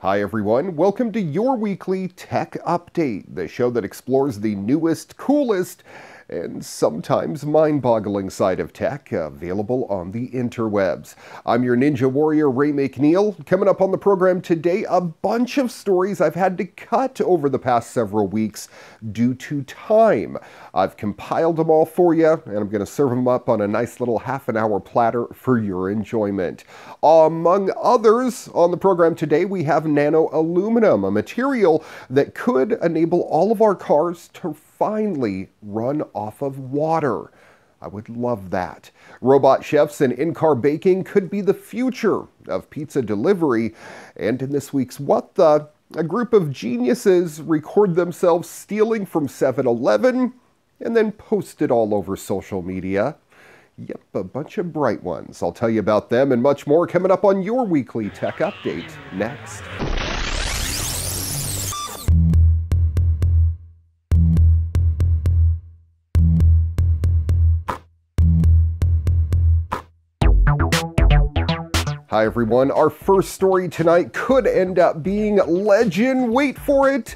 Hi everyone, welcome to your weekly Tech Update, the show that explores the newest, coolest, and sometimes mind-boggling side of tech available on the interwebs. I'm your Ninja Warrior, Ray McNeal. Coming up on the program today, a bunch of stories I've had to cut over the past several weeks due to time. I've compiled them all for you, and I'm going to serve them up on a nice little half-an-hour platter for your enjoyment. Among others, on the program today, we have nano aluminum, a material that could enable all of our cars to finally run off of water. I would love that. Robot chefs and in-car baking could be the future of pizza delivery. And in this week's What The, a group of geniuses record themselves stealing from 7-Eleven and then post it all over social media. Yep, a bunch of bright ones. I'll tell you about them and much more coming up on your weekly Tech Update next. Hi everyone, our first story tonight could end up being legend, wait for it,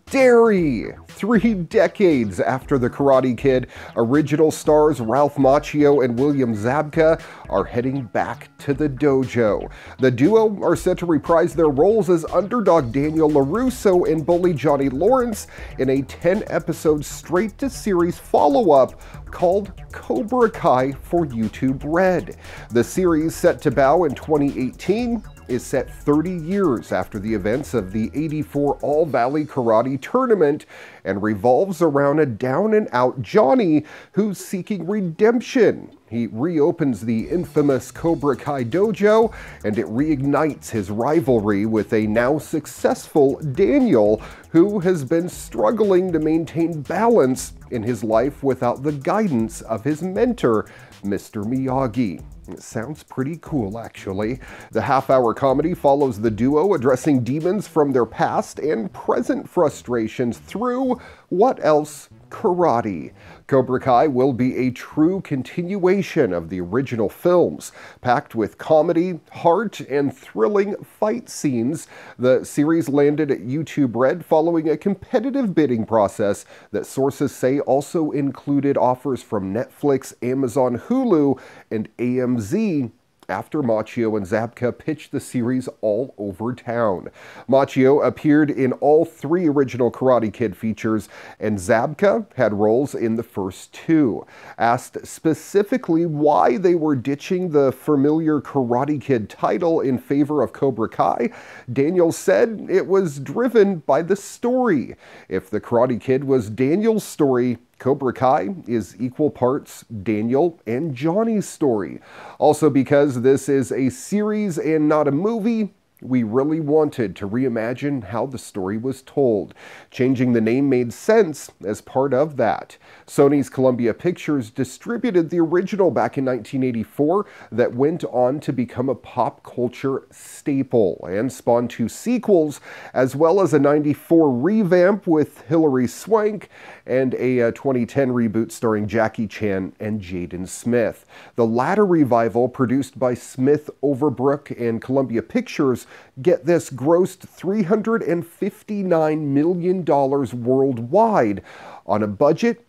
dairy. 3 decades after The Karate Kid, original stars Ralph Macchio and William Zabka are heading back to the dojo. The duo are set to reprise their roles as underdog Daniel LaRusso and bully Johnny Lawrence in a 10-episode straight-to-series follow-up called Cobra Kai for YouTube Red. The series, set to bow in 2018, is set 30 years after the events of the '84 All-Valley Karate Tournament and revolves around a down-and-out Johnny who's seeking redemption. He reopens the infamous Cobra Kai dojo, and it reignites his rivalry with a now successful Daniel, who has been struggling to maintain balance in his life without the guidance of his mentor, Mr. Miyagi. It sounds pretty cool, actually. The half-hour comedy follows the duo addressing demons from their past and present frustrations through, what else? Karate. Cobra Kai will be a true continuation of the original films, packed with comedy, heart, and thrilling fight scenes. The series landed at YouTube Red following a competitive bidding process that sources say also included offers from Netflix, Amazon, Hulu, and AMZ, after Macchio and Zabka pitched the series all over town. Macchio appeared in all 3 original Karate Kid features, and Zabka had roles in the first 2. Asked specifically why they were ditching the familiar Karate Kid title in favor of Cobra Kai, Daniel said it was driven by the story. If the Karate Kid was Daniel's story, Cobra Kai is equal parts Daniel and Johnny's story. Also, because this is a series and not a movie, we really wanted to reimagine how the story was told. Changing the name made sense as part of that. Sony's Columbia Pictures distributed the original back in 1984 that went on to become a pop culture staple and spawned 2 sequels, as well as a '94 revamp with Hilary Swank and a 2010 reboot starring Jackie Chan and Jaden Smith. The latter revival, produced by Smith Overbrook and Columbia Pictures, get this, grossed $359 million worldwide on a budget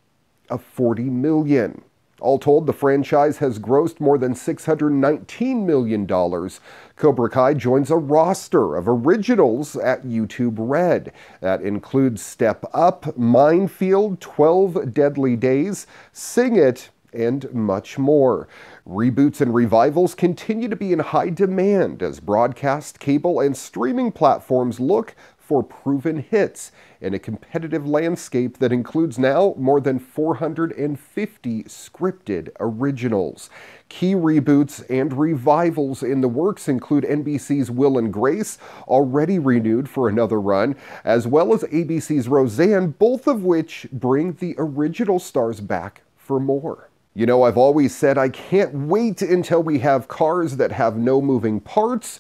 of $40 million. All told, the franchise has grossed more than $619 million. Cobra Kai joins a roster of originals at YouTube Red. That includes Step Up, Minefield, 12 Deadly Days, Sing It, and much more. Reboots and revivals continue to be in high demand as broadcast, cable, and streaming platforms look for proven hits in a competitive landscape that includes now more than 450 scripted originals. Key reboots and revivals in the works include NBC's Will and Grace, already renewed for another run, as well as ABC's Roseanne, both of which bring the original stars back for more. You know, I've always said I can't wait until we have cars that have no moving parts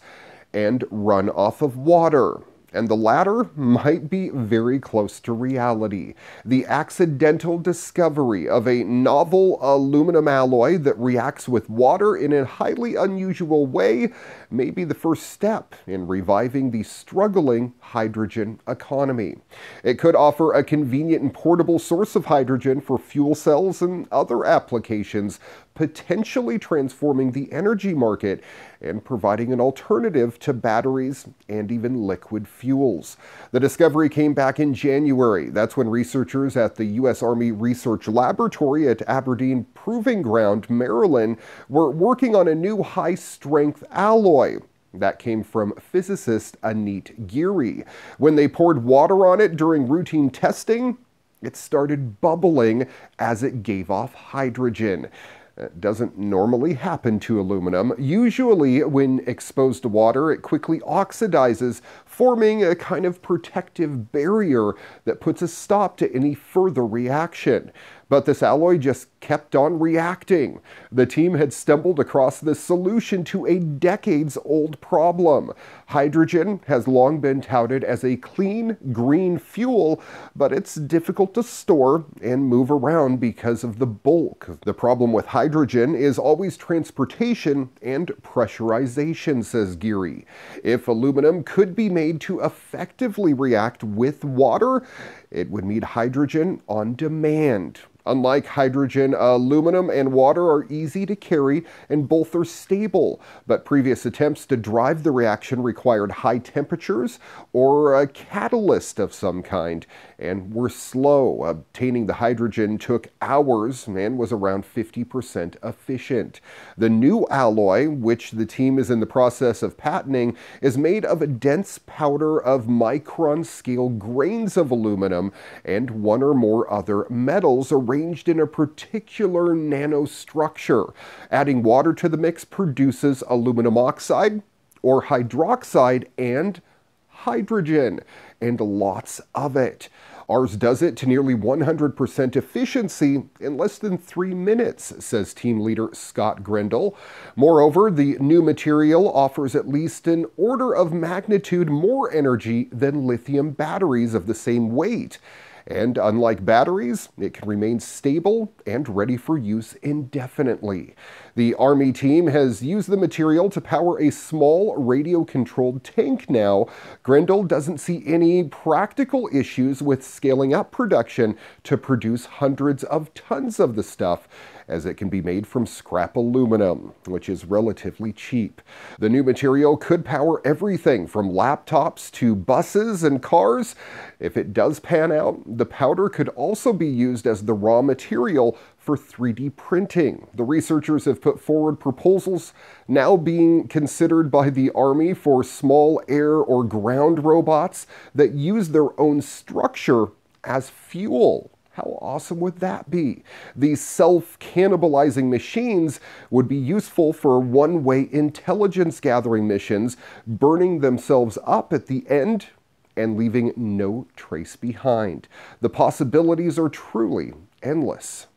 and run off of water. And the latter might be very close to reality. The accidental discovery of a novel aluminum alloy that reacts with water in a highly unusual way may be the first step in reviving the struggling hydrogen economy. It could offer a convenient and portable source of hydrogen for fuel cells and other applications, potentially transforming the energy market and providing an alternative to batteries and even liquid fuels. The discovery came back in January. That's when researchers at the U.S. Army Research Laboratory at Aberdeen Proving Ground, Maryland, were working on a new high-strength alloy. That came from physicist Anit Giri. When they poured water on it during routine testing, it started bubbling as it gave off hydrogen. It doesn't normally happen to aluminum. Usually, when exposed to water, it quickly oxidizes, forming a kind of protective barrier that puts a stop to any further reaction. But this alloy just kept on reacting. The team had stumbled across the solution to a decades-old problem. Hydrogen has long been touted as a clean, green fuel, but it's difficult to store and move around because of the bulk. The problem with hydrogen is always transportation and pressurization, says Giri. If aluminum could be made to effectively react with water, it would need hydrogen on demand. Unlike hydrogen, aluminum and water are easy to carry and both are stable, but previous attempts to drive the reaction required high temperatures or a catalyst of some kind and were slow. Obtaining the hydrogen took hours and was around 50% efficient. The new alloy, which the team is in the process of patenting, is made of a dense powder of micron-scale grains of aluminum and one or more other metals arranged in a particular nanostructure. Adding water to the mix produces aluminum oxide or hydroxide and hydrogen, and lots of it. Ours does it to nearly 100% efficiency in less than 3 minutes, says team leader Scott Grendel. Moreover, the new material offers at least an order of magnitude more energy than lithium batteries of the same weight. And unlike batteries, it can remain stable and ready for use indefinitely. The Army team has used the material to power a small radio-controlled tank now. Grendel doesn't see any practical issues with scaling up production to produce hundreds of tons of the stuff, as it can be made from scrap aluminum, which is relatively cheap. The new material could power everything from laptops to buses and cars. If it does pan out, the powder could also be used as the raw material for 3D printing. The researchers have put forward proposals now being considered by the Army for small air or ground robots that use their own structure as fuel. How awesome would that be? These self-cannibalizing machines would be useful for one-way intelligence gathering missions, burning themselves up at the end and leaving no trace behind. The possibilities are truly endless.